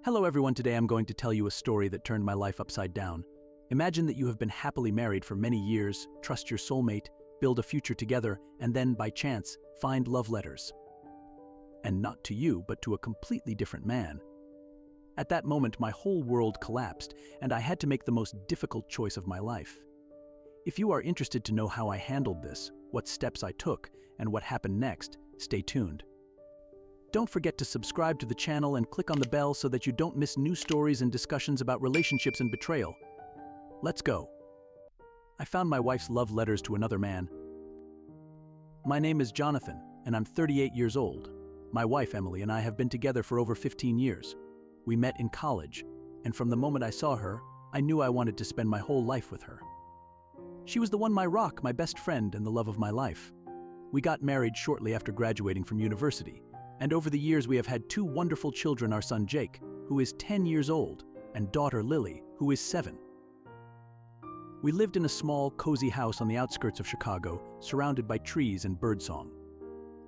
Hello everyone, today I'm going to tell you a story that turned my life upside down. Imagine that you have been happily married for many years, trust your soulmate, build a future together, and then, by chance, find love letters. And not to you, but to a completely different man. At that moment, my whole world collapsed, and I had to make the most difficult choice of my life. If you are interested to know how I handled this, what steps I took, and what happened next, stay tuned. Don't forget to subscribe to the channel and click on the bell so that you don't miss new stories and discussions about relationships and betrayal. Let's go. I found my wife's love letters to another man. My name is Jonathan, and I'm 38 years old. My wife, Emily, and I have been together for over 15 years. We met in college, and from the moment I saw her, I knew I wanted to spend my whole life with her. She was the one, my rock, my best friend, and the love of my life. We got married shortly after graduating from university, and over the years we have had two wonderful children, our son Jake, who is 10 years old, and daughter Lily, who is 7. We lived in a small, cozy house on the outskirts of Chicago, surrounded by trees and birdsong.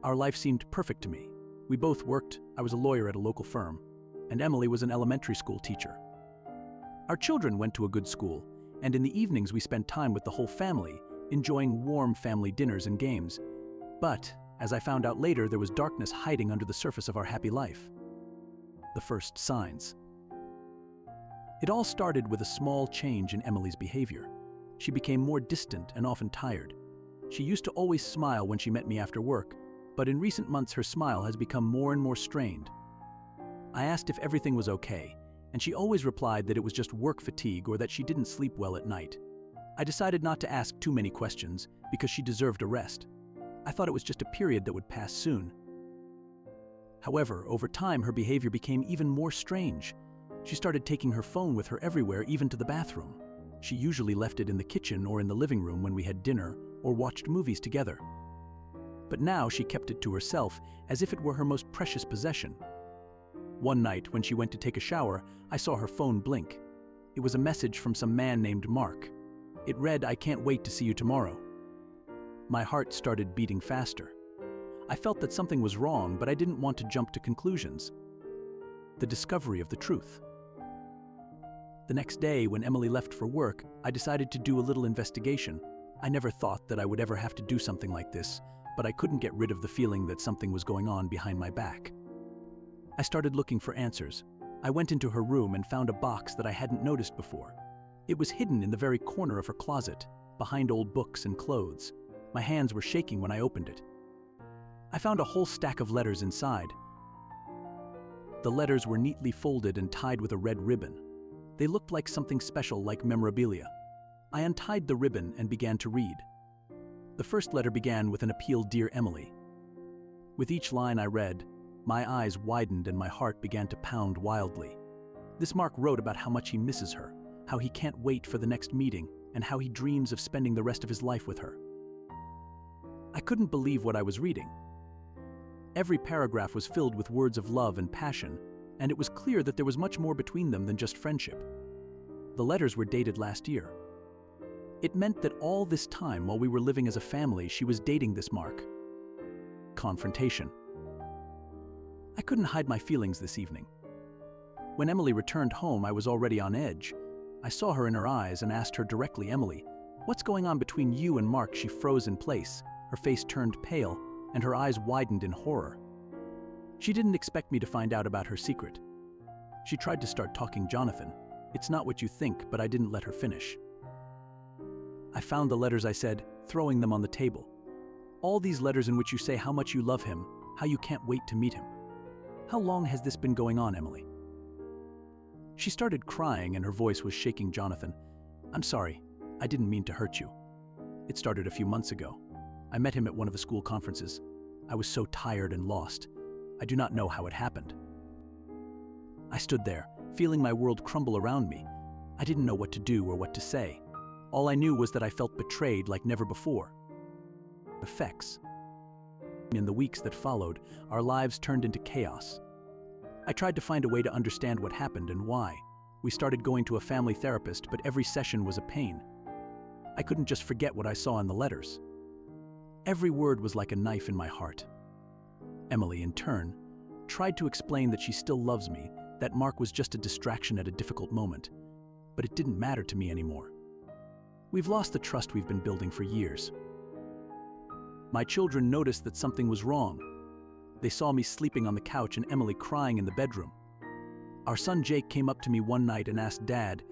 Our life seemed perfect to me. We both worked. I was a lawyer at a local firm, and Emily was an elementary school teacher. Our children went to a good school, and in the evenings we spent time with the whole family, enjoying warm family dinners and games. But, as I found out later, there was darkness hiding under the surface of our happy life. The first signs. It all started with a small change in Emily's behavior. She became more distant and often tired. She used to always smile when she met me after work, but in recent months her smile has become more and more strained. I asked if everything was okay, and she always replied that it was just work fatigue or that she didn't sleep well at night. I decided not to ask too many questions because she deserved a rest. I thought it was just a period that would pass soon. However, over time her behavior became even more strange. She started taking her phone with her everywhere, even to the bathroom. She usually left it in the kitchen or in the living room when we had dinner or watched movies together. But now she kept it to herself as if it were her most precious possession. One night, when she went to take a shower, I saw her phone blink. It was a message from some man named Mark. It read, "I can't wait to see you tomorrow." My heart started beating faster. I felt that something was wrong, but I didn't want to jump to conclusions. The discovery of the truth. The next day, when Emily left for work, I decided to do a little investigation. I never thought that I would ever have to do something like this, but I couldn't get rid of the feeling that something was going on behind my back. I started looking for answers. I went into her room and found a box that I hadn't noticed before. It was hidden in the very corner of her closet, behind old books and clothes. My hands were shaking when I opened it. I found a whole stack of letters inside. The letters were neatly folded and tied with a red ribbon. They looked like something special, like memorabilia. I untied the ribbon and began to read. The first letter began with an appeal, "Dear Emily." With each line I read, my eyes widened and my heart began to pound wildly. This Mark wrote about how much he misses her, how he can't wait for the next meeting, and how he dreams of spending the rest of his life with her. I couldn't believe what I was reading. Every paragraph was filled with words of love and passion, and it was clear that there was much more between them than just friendship. The letters were dated last year. It meant that all this time, while we were living as a family, she was dating this Mark. Confrontation. I couldn't hide my feelings this evening. When Emily returned home, I was already on edge. I saw her in her eyes and asked her directly, "Emily, what's going on between you and Mark?" She froze in place. Her face turned pale, and her eyes widened in horror. She didn't expect me to find out about her secret. She tried to start talking, "Jonathan, it's not what you think," but I didn't let her finish. I found the letters, I said, throwing them on the table. "All these letters in which you say how much you love him, how you can't wait to meet him. How long has this been going on, Emily?" She started crying and her voice was shaking. "Jonathan, I'm sorry. I didn't mean to hurt you. It started a few months ago. I met him at one of the school conferences. I was so tired and lost. I do not know how it happened." I stood there, feeling my world crumble around me. I didn't know what to do or what to say. All I knew was that I felt betrayed like never before. Effects. In the weeks that followed, our lives turned into chaos. I tried to find a way to understand what happened and why. We started going to a family therapist, but every session was a pain. I couldn't just forget what I saw in the letters. Every word was like a knife in my heart. Emily, in turn, tried to explain that she still loves me, That mark was just a distraction at a difficult moment, but it didn't matter to me anymore. We've lost the trust we've been building for years. My children noticed that something was wrong. They saw me sleeping on the couch and Emily crying in the bedroom. Our son Jake came up to me one night and asked, "Dad,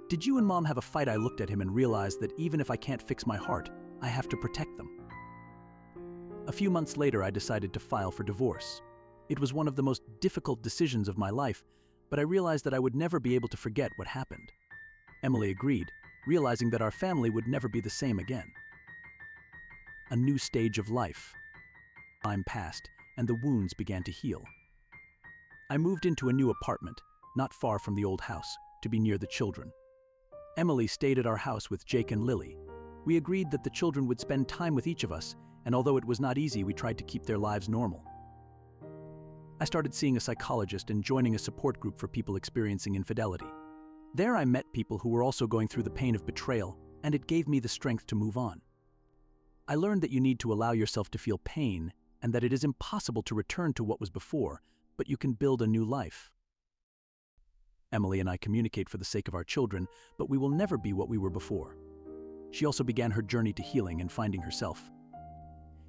did you and Mom have a fight?" I looked at him and realized that even if I can't fix my heart, I have to protect them. A few months later, I decided to file for divorce. It was one of the most difficult decisions of my life, but I realized that I would never be able to forget what happened. Emily agreed, realizing that our family would never be the same again. A new stage of life. Time passed, and the wounds began to heal. I moved into a new apartment, not far from the old house, to be near the children. Emily stayed at our house with Jake and Lily. We agreed that the children would spend time with each of us, and although it was not easy, we tried to keep their lives normal. I started seeing a psychologist and joining a support group for people experiencing infidelity. There I met people who were also going through the pain of betrayal, and it gave me the strength to move on. I learned that you need to allow yourself to feel pain, and that it is impossible to return to what was before, but you can build a new life. Emily and I communicate for the sake of our children, but we will never be what we were before. She also began her journey to healing and finding herself.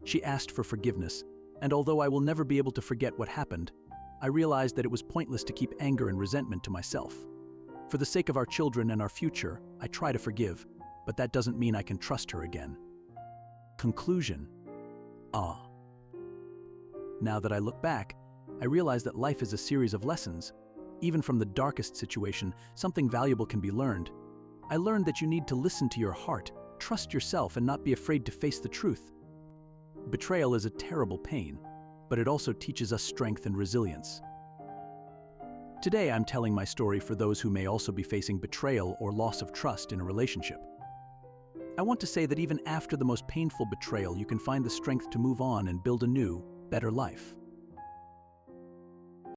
She asked for forgiveness, and although I will never be able to forget what happened, I realized that it was pointless to keep anger and resentment to myself. For the sake of our children and our future, I try to forgive, but that doesn't mean I can trust her again. Conclusion. Now that I look back, I realize that life is a series of lessons. Even from the darkest situation, something valuable can be learned. I learned that you need to listen to your heart, trust yourself, and not be afraid to face the truth. Betrayal is a terrible pain, but it also teaches us strength and resilience. Today, I'm telling my story for those who may also be facing betrayal or loss of trust in a relationship. I want to say that even after the most painful betrayal, you can find the strength to move on and build a new, better life.